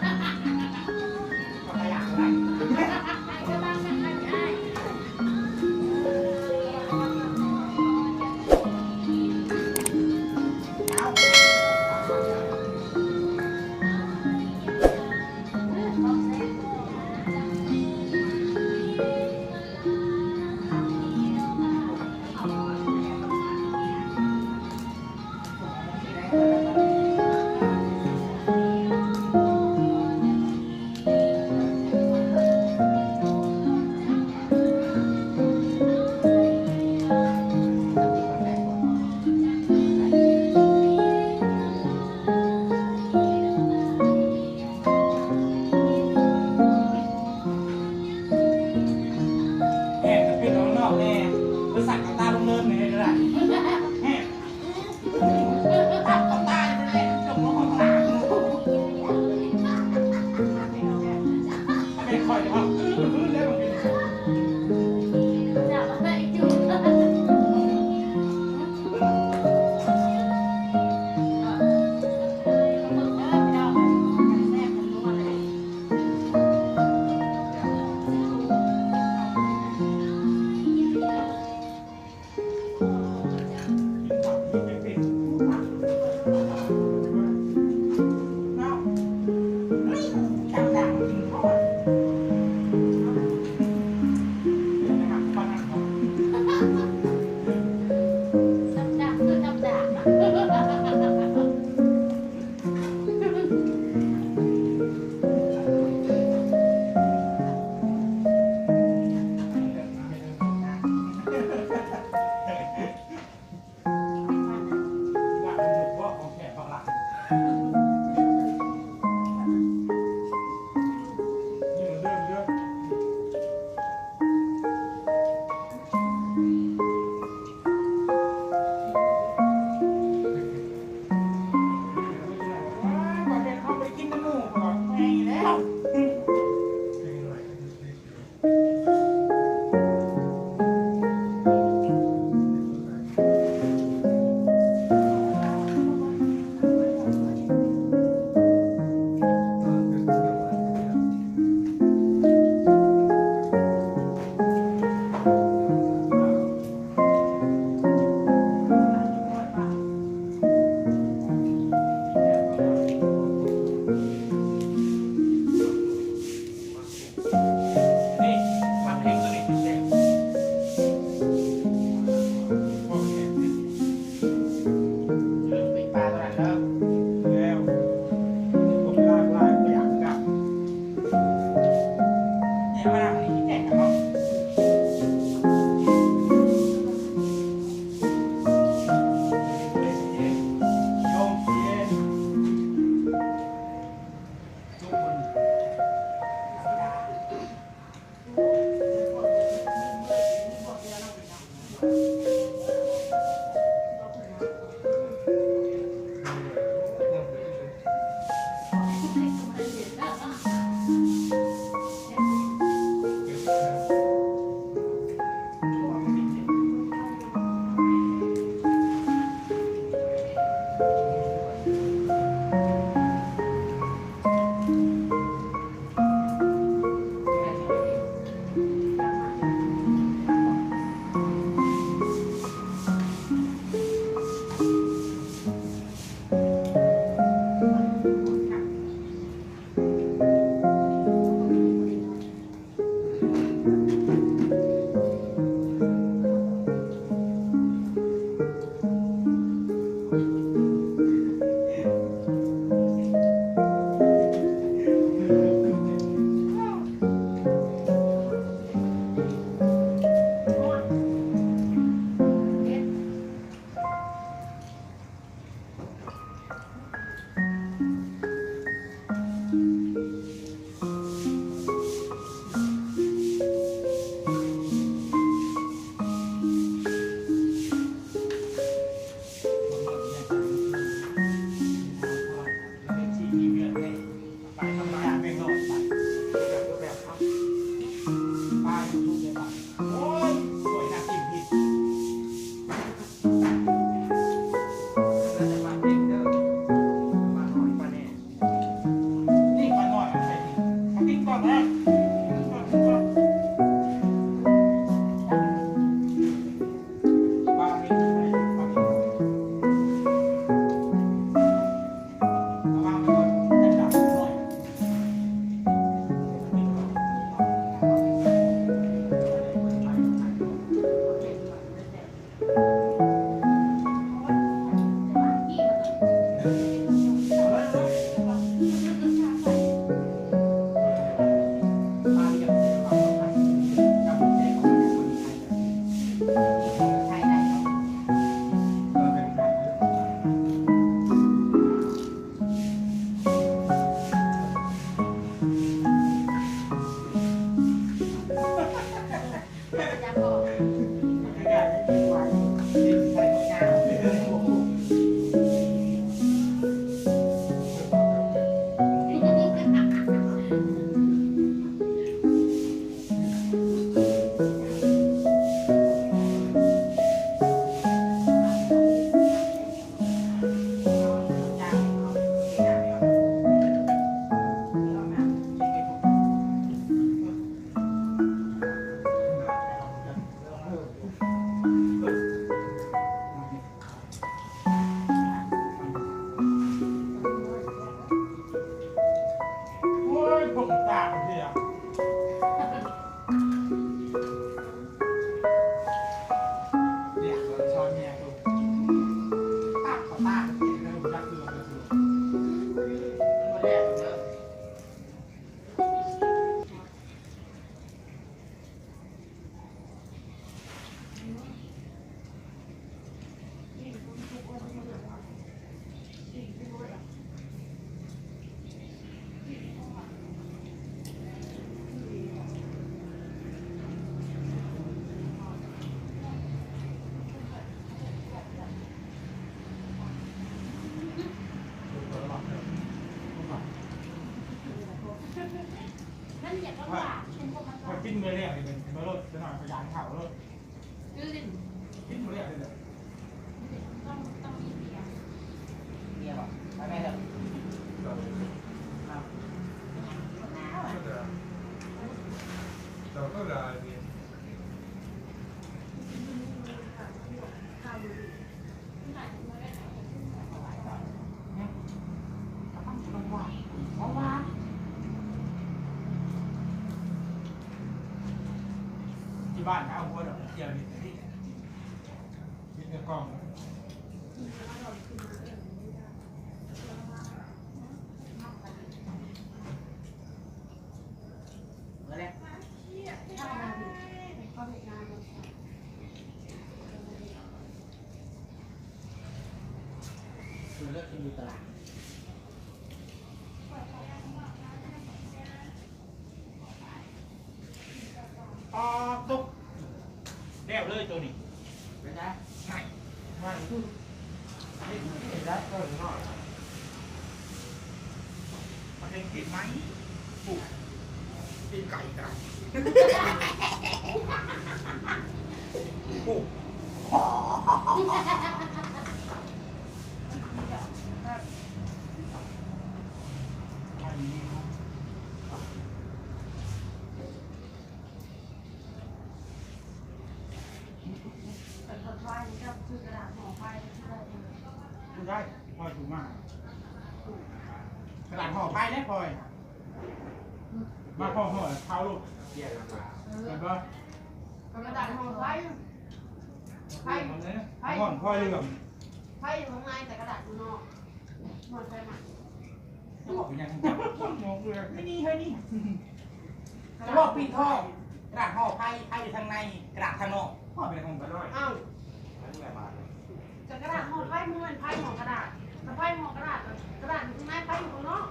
เ กตาพี่อ่ะเนี่ยเราชอบเนี่ยดูตาต่อตากินเลยผมรักคือมันคือมันแดดเยอะพอกินเมื่อเรียกเลยเป็นเมื่อรถจะหน่อยพยานข่าวรถกินเมื่อเรียกเลยเนี่ยเบียร์ป่ะไปแม่เถอะเราก็ได้เนี่ยที่บ้านเขาเอาหัวดอกเกี่ยวนี่ยึดกล้องมาเลยคือเลือกที่อยู่ตลาดอ๋อตุ๊กเรียบเลยตัวนี้เป็นไงไม่ไม่เห็นแล้วก็เห็นหน่อยมาเห็นกินไหมปุ๊บกินไก่กันปุ๊บได้พอยถูกมากกระดาษห่อไพ่ได้พอยมาห่อเท้าลูกเห็นปะ กระดาษห่อไพ่ห่อนพอยเหลื่อม ไพ่อยู่ข้างในแต่กระดาษอยู่นอกหมดไปหมด จะบอกเป็นยังไงมองเลยไม่นี่เฮ้ยนี่จะบอกปิดท่อกระดาษห่อไพ่อยู่ทางในกระดาษทางนอกห่อเป็นของกันด้วย อ้าวจะกระดาษห่อไพ่มือมันไพ่ห่อกระดาษแต่ไพ่ห่อกระดาษกระดาษอยู่ข้างในไพ่อยู่ข้างนอก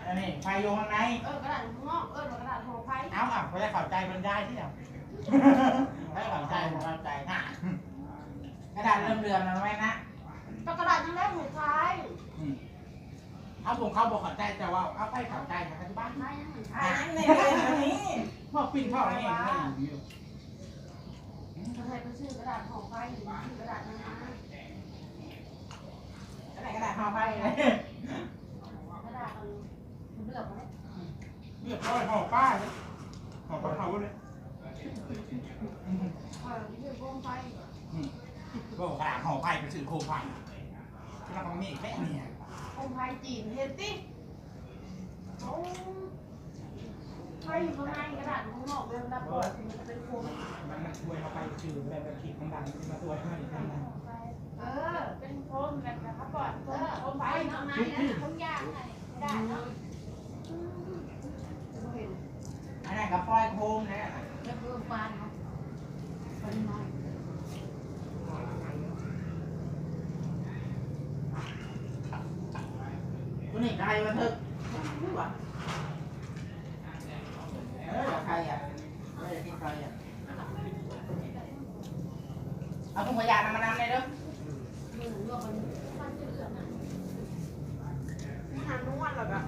อันนี้ไพ่โยงข้างใน กระดาษอยู่ข้างนอกกระดาษห่อไพ่ เอาอ่ะเขาจะเข้าใจมันได้ที่เดียวไม่เข้าใจผมเข้าใจนะกระดาษเริ่มเรือนแล้วไหมนะ ก็กระดาษยังเล่มหัวไพ่ เขาบอกเข้าใจแต่ว่าเอาไปเข้าใจนะที่บ้าน ไพ่ยังเหมือนไพ่ ในนี้พวกปิ้นท่อนี่ไม่อยู่ จะให้ไปซื้อกระดาษห่อไพ่หรือซื้อกระดาษนั้นนะ อะไรกระดาษห่อไพ่เลย กระดาษมันเลือกมาเลย เรียบร้อยห่อป้าเลยห่อป้าเขาเลย ซื้อโคมไพ่ บอกกระดาษห่อไพ่ไปซื้อโคมไพ่แล้วก็มีแค่นี้ โคมไพ่จีนเห็นสิเขาไพ่อยู่ข้างในกระดาษข้างนอกเวลาเปิดมันเป็นโคม มันช่วยเขาไปซื้อแบบคิดมันดังมาตัวให้มัน เป็นโคมแบบเขาปอดโคมไพ่ข้างในนะทุกอย่างไงได้เนาะ อันนั้นกับปล่อยโคมนะ จะเพิ่มปานเนาะปริมาณ ตัวนี้ใครมาเถอะใครอ่ะไม่ได้กินใครอ่ะเอาถุงขยะมานำเลยเด้อ มือเลือกมันจะเลือกนะหานวดหรอกอ่ะ